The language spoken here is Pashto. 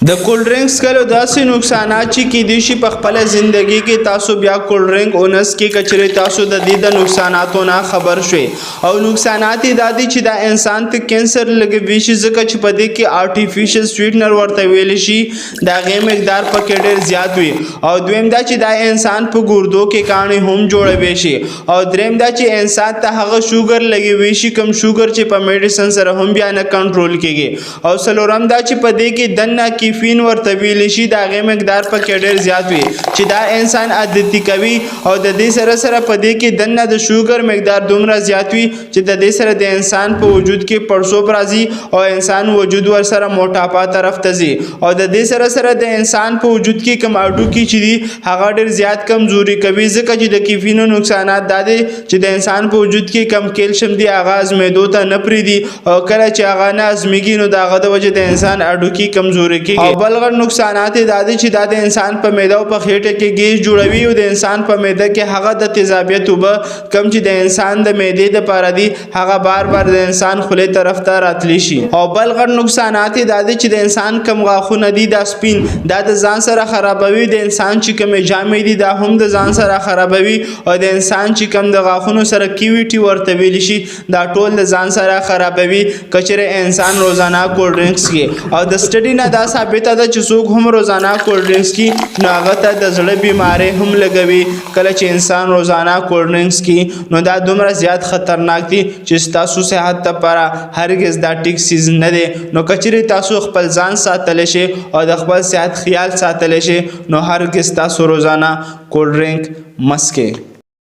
د کولډ ډرینکس کلو داسې نقصانات چې کیدای شي په خپل ژوندۍ کې تاسو بیا کولډ ډرینک اونس کې کچري تاسو د دې د نقصاناتو نه خبر شوي او نقصانات دا دي چې دا انسان ته کینسر لګوي شي ځکه چې په دې کې آرټیفیشل سویټنر ورته ویل شي دا غي مقدار پکې ډېر زیات وي او دویم دا چې دا انسان په ګردو کې کاني هم جوړوي شي او دریم دا چې انسان ته هغه شوګر لګوي شي کم شوګر چې په میډیسن سره هم بیا نه کنټرول کیږي او سلورم دا چې په دې کې دنه کیفین ورته ویل شي دا غي مقدار پکې ډېر زیات وي چې دا انسان عادتي کوي او د دې سره سره په دې کې دنه د شوګر مقدار دومره زیات وي چې د دې سره د انسان په وجود کې پړسوب راځي او انسان وجود ور سره موټاپا طرف ته ځي او د دې سره سره د انسان په وجود کې کوم اډو کې چې دي هغه ډېر زیات کمزوري کوي ځکه چې د کیفینو نقصانات دا دي چې د انسان په وجود کې کم کیلشیم دی آغاز مېدو ته نه پریدي او کله چې هغه نه ازمیږي نو دغه د وجه د انسان اډو کې کمزوري کوي او بل غټ نقصانات دا دي چې د انسان په معده او په خېټه کې ګیس جوړوي او د انسان په معده کې هغه د تیزابیت وب کم چې د انسان د معدې د پاره دي هغه بار بار د انسان خله طرف ته راتلی شي او بل غټ نقصانات دا دي چې د انسان کم غاښونه دي د سپین دا د ځان سره خرابوي د انسان چې کوم جامې دي دا هم د ځان سره خرابوي او د انسان چې کوم د غاښونو سره کیویټي ورته ویل شي دا ټول د ځان سره خرابوي کچره انسان روزانه کولډ ډرینکس کې او د سټډي نه دا ثابت ده چې څوک هم روزانه کولډ ډرینکس کې نو هغه ته د زړه بیماری هم لګوي کله چې انسان روزانه کولډ ډرینکس کې نو دا دومره زیات خطرناک دي چې تاسو صحت لپاره هرگز دا ټیک سیز نه دی نو کچري تاسو خپل ځان ساتل شي او د خپل صحت خیال ساتل شي نو هرگز تاسو روزانه کولډ ډرینک مسکه